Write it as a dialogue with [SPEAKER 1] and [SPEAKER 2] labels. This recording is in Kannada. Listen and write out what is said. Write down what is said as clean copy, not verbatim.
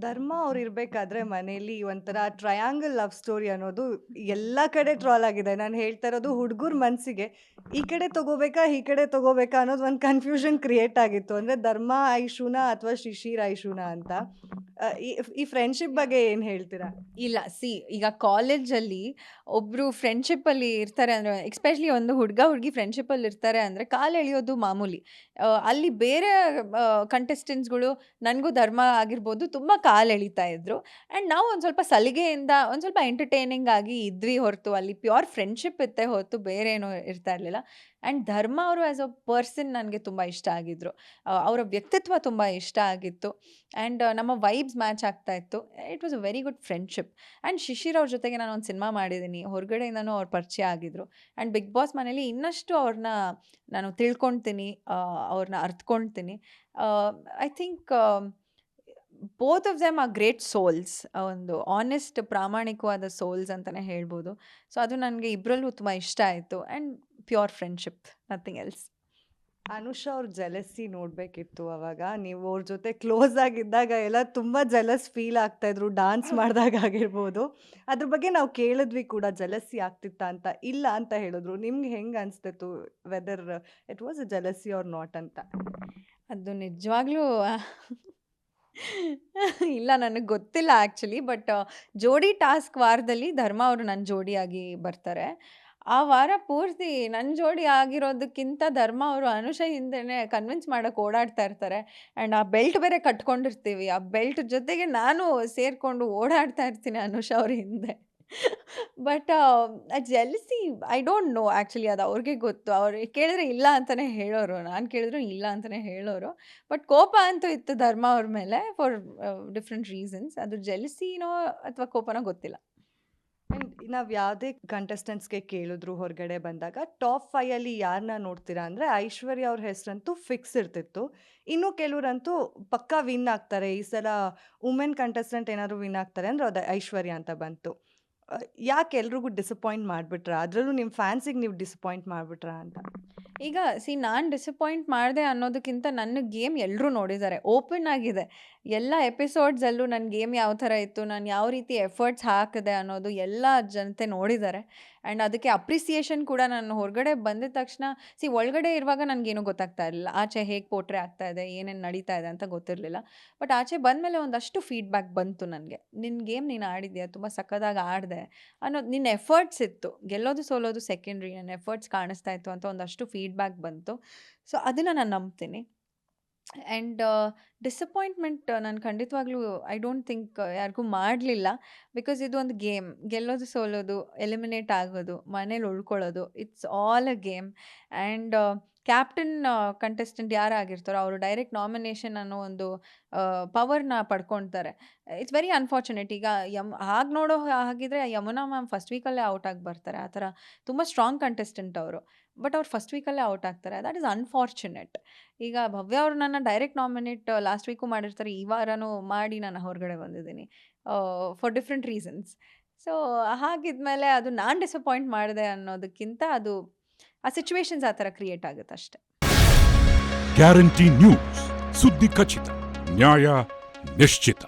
[SPEAKER 1] ಧರ್ಮ ಅವ್ರು ಇರ್ಬೇಕಾದ್ರೆ ಮನೇಲಿ ಒಂಥರ ಟ್ರಯಾಂಗಲ್ ಲವ್ ಸ್ಟೋರಿ ಅನ್ನೋದು ಎಲ್ಲ ಕಡೆ ಟ್ರಾಲ್ ಆಗಿದೆ. ನಾನು ಹೇಳ್ತಾ ಇರೋದು ಹುಡುಗರ ಮನಸ್ಸಿಗೆ ಈ ಕಡೆ ತಗೋಬೇಕಾ, ಈ ಕಡೆ ತಗೋಬೇಕಾ ಅನ್ನೋದು ಒಂದು ಕನ್ಫ್ಯೂಷನ್ ಕ್ರಿಯೇಟ್ ಆಗಿತ್ತು. ಅಂದರೆ ಧರ್ಮ ಐಶುನಾ ಅಥವಾ ಶಿಶಿರ್ ಐಶುನಾ ಅಂತ. ಈ ಈ ಫ್ರೆಂಡ್ಶಿಪ್ ಬಗ್ಗೆ ಏನು ಹೇಳ್ತೀರಾ?
[SPEAKER 2] ಇಲ್ಲ ಈಗ ಕಾಲೇಜಲ್ಲಿ ಒಬ್ರು ಫ್ರೆಂಡ್ಶಿಪ್ಪಲ್ಲಿ ಇರ್ತಾರೆ ಅಂದರೆ ಎಸ್ಪೆಷಲಿ ಒಂದು ಹುಡುಗಿ ಫ್ರೆಂಡ್ಶಿಪ್ಪಲ್ಲಿ ಇರ್ತಾರೆ ಅಂದರೆ ಕಾಲು ಎಳೆಯೋದು ಮಾಮೂಲಿ. ಅಲ್ಲಿ ಬೇರೆ ಕಂಟೆಸ್ಟೆಂಟ್ಸ್ಗಳು ನನಗೂ ಧರ್ಮ ಆಗಿರ್ಬೋದು ತುಂಬ ಕಾಲು ಎಳಿತಾ ಇದ್ರು. ಆ್ಯಂಡ್ ನಾವು ಒಂದು ಸ್ವಲ್ಪ ಸಲಿಗೆಯಿಂದ ಒಂದು ಸ್ವಲ್ಪ ಎಂಟರ್ಟೈನಿಂಗ್ ಆಗಿ ಇದ್ವಿ ಹೊರತು ಅಲ್ಲಿ ಪ್ಯೂರ್ ಫ್ರೆಂಡ್ಶಿಪ್ ಇತ್ತೆ ಹೊರತು ಬೇರೆ ಏನೂ ಇರ್ತಾ ಇರಲಿಲ್ಲ. ಆ್ಯಂಡ್ ಧರ್ಮ ಅವರು ಆ್ಯಸ್ ಅ ಪರ್ಸನ್ ನನಗೆ ತುಂಬ ಇಷ್ಟ ಆಗಿದ್ದರು. ಅವರ ವ್ಯಕ್ತಿತ್ವ ತುಂಬ ಇಷ್ಟ ಆಗಿತ್ತು. ಆ್ಯಂಡ್ ನಮ್ಮ ವೈಬ್ಸ್ ಮ್ಯಾಚ್ ಆಗ್ತಾ ಇತ್ತು. It was a very good friendship. And Shishir ಅವ್ರ ಜೊತೆಗೆ ನಾನು ಒಂದು ಸಿನಿಮಾ ಮಾಡಿದ್ದೀನಿ. ಹೊರಗಡೆಯಿಂದನೂ ಅವ್ರು ಪರಿಚಯ ಆಗಿದ್ರು. ಆ್ಯಂಡ್ ಬಿಗ್ ಬಾಸ್ ಮನೇಲಿ ಇನ್ನಷ್ಟು ಅವ್ರನ್ನ ನಾನು ತಿಳ್ಕೊಳ್ತೀನಿ, ಅವ್ರನ್ನ ಅರ್ತ್ಕೊಳ್ತೀನಿ. I think both of them are great souls. ಒಂದು ಆನೆಸ್ಟ್ ಪ್ರಾಮಾಣಿಕವಾದ ಸೋಲ್ಸ್ ಅಂತಲೇ ಹೇಳ್ಬೋದು. ಸೊ ಅದು ನನಗೆ ಇಬ್ಬರಲ್ಲೂ ತುಂಬ ಇಷ್ಟ ಆಯಿತು. And pure friendship, nothing else.
[SPEAKER 1] Anusha ಅವ್ರ ಜೆಲಸಿ ನೋಡಬೇಕಿತ್ತು. ಅವಾಗ ನೀವು ಅವ್ರ ಜೊತೆ ಕ್ಲೋಸ್ ಆಗಿದ್ದಾಗ ಎಲ್ಲ ತುಂಬ ಜೆಲಸ್ ಫೀಲ್ ಆಗ್ತಾಯಿದ್ರು. ಡಾನ್ಸ್ ಮಾಡಿದಾಗ ಆಗಿರ್ಬೋದು. ಅದ್ರ ಬಗ್ಗೆ ನಾವು ಕೇಳಿದ್ವಿ ಕೂಡ, ಜೆಲಸಿ ಆಗ್ತಿತ್ತಾ ಅಂತ. ಇಲ್ಲ ಅಂತ ಹೇಳಿದ್ರು. ನಿಮ್ಗೆ ಹೆಂಗೆ ಅನಿಸ್ತಿತ್ತು, whether it was a jealousy or not ಅಂತ?
[SPEAKER 2] ಅದು ನಿಜವಾಗ್ಲೂ ಇಲ್ಲ, ನನಗೆ ಗೊತ್ತಿಲ್ಲ ಆ್ಯಕ್ಚುಲಿ. ಬಟ್ ಜೋಡಿ ಟಾಸ್ಕ್ ವಾರದಲ್ಲಿ ಧರ್ಮ ಅವರು ನನ್ನ ಜೋಡಿಯಾಗಿ ಬರ್ತಾರೆ. ಆ ವಾರ ಪೂರ್ತಿ ನನ್ನ ಜೋಡಿ ಆಗಿರೋದಕ್ಕಿಂತ ಧರ್ಮ ಅವರು ಅನುಷಾ ಹಿಂದೆನೇ ಕನ್ವಿನ್ಸ್ ಮಾಡೋಕೆ ಓಡಾಡ್ತಾ ಇರ್ತಾರೆ. ಆ್ಯಂಡ್ ಆ ಬೆಲ್ಟ್ ಬೇರೆ ಕಟ್ಕೊಂಡಿರ್ತೀವಿ. ಆ ಬೆಲ್ಟ್ ಜೊತೆಗೆ ನಾನು ಸೇರಿಕೊಂಡು ಓಡಾಡ್ತಾ ಇರ್ತೀನಿ ಅನುಷಾ ಅವ್ರ ಹಿಂದೆ. But jealousy I don't know actually, ಅದು ಅವ್ರಿಗೆ ಗೊತ್ತು. ಅವ್ರು ಕೇಳಿದ್ರೆ ಇಲ್ಲ ಅಂತಲೇ ಹೇಳೋರು, ನಾನು ಕೇಳಿದ್ರು ಇಲ್ಲ ಅಂತಲೇ ಹೇಳೋರು. ಬಟ್ ಕೋಪ ಅಂತೂ ಇತ್ತು ಧರ್ಮ ಅವ್ರ ಮೇಲೆ ಫಾರ್ ಡಿಫ್ರೆಂಟ್ ರೀಸನ್ಸ್. ಅದು ಜೆಲಸಿನೋ ಅಥವಾ ಕೋಪನೋ ಗೊತ್ತಿಲ್ಲ.
[SPEAKER 1] ಆ್ಯಂಡ್ ನಾವು ಯಾವುದೇ ಕಂಟೆಸ್ಟೆಂಟ್ಸ್ಗೆ ಕೇಳಿದ್ರು ಹೊರಗಡೆ ಬಂದಾಗ ಟಾಪ್ 5 ಯಾರನ್ನ ನೋಡ್ತೀರಾ ಅಂದರೆ ಐಶ್ವರ್ಯ ಅವ್ರ ಹೆಸರಂತೂ ಫಿಕ್ಸ್ ಇರ್ತಿತ್ತು. ಇನ್ನು ಕೆಲವರಂತೂ ಪಕ್ಕಾ ವಿನ್ ಆಗ್ತಾರೆ. ಈ ಸಲ ವುಮೆನ್ ಕಂಟೆಸ್ಟೆಂಟ್ ಏನಾದ್ರು ವಿನ್ ಆಗ್ತಾರೆ ಅಂದರೆ ಅದು ಐಶ್ವರ್ಯ ಅಂತ ಬಂತು. ಯಾಕೆ ಎಲ್ರಿಗೂ ಡಿಸಪಾಯಿಂಟ್ ಮಾಡಿಬಿಟ್ರಾ? ಅದರಲ್ಲೂ ನಿಮ್ಮ ಫ್ಯಾನ್ಸಿಗೆ ನೀವು ಡಿಸಪಾಯಿಂಟ್ ಮಾಡಿಬಿಟ್ರಾ ಅಂತ?
[SPEAKER 2] ಈಗ ನಾನು ಡಿಸಪಾಯಿಂಟ್ ಮಾಡಿದೆ ಅನ್ನೋದಕ್ಕಿಂತ ನನ್ನ ಗೇಮ್ ಎಲ್ಲರೂ ನೋಡಿದ್ದಾರೆ. ಓಪನ್ ಆಗಿದೆ. ಎಲ್ಲ ಎಪಿಸೋಡ್ಸಲ್ಲೂ ನನ್ನ ಗೇಮ್ ಯಾವ ಥರ ಇತ್ತು, ನಾನು ಯಾವ ರೀತಿ ಎಫರ್ಟ್ಸ್ ಹಾಕಿದೆ ಅನ್ನೋದು ಎಲ್ಲ ಜನತೆ ನೋಡಿದ್ದಾರೆ. ಆ್ಯಂಡ್ ಅದಕ್ಕೆ ಅಪ್ರಿಸಿಯೇಷನ್ ಕೂಡ ನಾನು ಹೊರಗಡೆ ಬಂದಿದ ತಕ್ಷಣ ಒಳಗಡೆ ಇರುವಾಗ ನನಗೇನು ಗೊತ್ತಾಗ್ತಾ ಇರಲಿಲ್ಲ. ಆಚೆ ಹೇಗೆ ಪೋಟ್ರೆ ಆಗ್ತಾ ಇದೆ, ಏನೇನು ನಡೀತಾ ಇದೆ ಅಂತ ಗೊತ್ತಿರಲಿಲ್ಲ. ಬಟ್ ಆಚೆ ಬಂದಮೇಲೆ ಒಂದಷ್ಟು ಫೀಡ್ಬ್ಯಾಕ್ ಬಂತು ನನಗೆ. ನಿನ್ನ ಗೇಮ್ ನೀನು ಆಡಿದ್ಯಾ, ತುಂಬ ಸಖತ್ತಾಗಿ ಆಡಿದೆ ಅನ್ನೋದು, ನಿನ್ನ ಎಫರ್ಟ್ಸ್ ಇತ್ತು. ಗೆಲ್ಲೋದು ಸೋಲೋದು ಸೆಕೆಂಡ್ರಿ, ನನ್ನ ಎಫರ್ಟ್ಸ್ ಕಾಣಿಸ್ತಾ ಇತ್ತು ಅಂತ ಒಂದಷ್ಟು ಫೀಡ್ಬ್ಯಾಕ್ ಬಂತು. ಸೊ ಅದನ್ನು ನಾನು ನಂಬ್ತೀನಿ. ಆ್ಯಂಡ್ ಡಿಸಪಾಯಿಂಟ್ಮೆಂಟ್ ನಾನು ಖಂಡಿತವಾಗ್ಲೂ ಐ ಡೋಂಟ್ ಥಿಂಕ್ ಯಾರಿಗೂ ಮಾಡಲಿಲ್ಲ. ಬಿಕಾಸ್ ಇದು ಒಂದು ಗೇಮ್. ಗೆಲ್ಲೋದು ಸೋಲೋದು, ಎಲಿಮಿನೇಟ್ ಆಗೋದು, ಮನೇಲಿ ಉಳ್ಕೊಳ್ಳೋದು, it's all a game. And captain contestant ಯಾರಾಗಿರ್ತಾರೋ ಅವರು ಡೈರೆಕ್ಟ್ ನಾಮಿನೇಷನ್ ಅನ್ನೋ ಒಂದು ಪವರ್ನ ಪಡ್ಕೊಳ್ತಾರೆ. It's very unfortunate. ಈಗ ಹಾಗೆ ನೋಡೋ ಹಾಗಿದ್ರೆ ಯಮುನಾ ಮ್ಯಾಮ್ ಫಸ್ಟ್ ವೀಕಲ್ಲೇ ಔಟ್ ಆಗಿ ಬರ್ತಾರೆ. ಆ ಥರ ತುಂಬ ಸ್ಟ್ರಾಂಗ್ ಕಂಟೆಸ್ಟೆಂಟ್ ಅವರು. ಬಟ್ ಅವ್ರು ಫಸ್ಟ್ ವೀಕಲ್ಲೇ ಔಟ್ ಆಗ್ತಾರೆ. That is unfortunate. ಈಗ ಭವ್ಯ ಅವರು ನನ್ನ ಡೈರೆಕ್ಟ್ ನಾಮಿನೇಟ್ ಲಾಸ್ಟ್ ವೀಕು ಮಾಡಿರ್ತಾರೆ. ಈ ವಾರನೂ ಮಾಡಿ ನಾನು ಹೊರಗಡೆ ಬಂದಿದ್ದೀನಿ ಫಾರ್ ಡಿಫ್ರೆಂಟ್ ರೀಸನ್ಸ್. ಸೊ ಹಾಗಿದ್ಮೇಲೆ ಅದು ನಾನು ಡಿಸಪಾಯಿಂಟ್ ಮಾಡಿದೆ ಅನ್ನೋದಕ್ಕಿಂತ ಅದು ಆ ಸಿಚುವೇಶನ್ಸ್ ಆ ಥರ ಕ್ರಿಯೇಟ್ ಆಗುತ್ತೆ ಅಷ್ಟೆ.
[SPEAKER 3] ಗ್ಯಾರಂಟಿ ನ್ಯೂಸ್, ಸುದ್ದಿ ಖಚಿತ, ನ್ಯಾಯ ನಿಶ್ಚಿತ.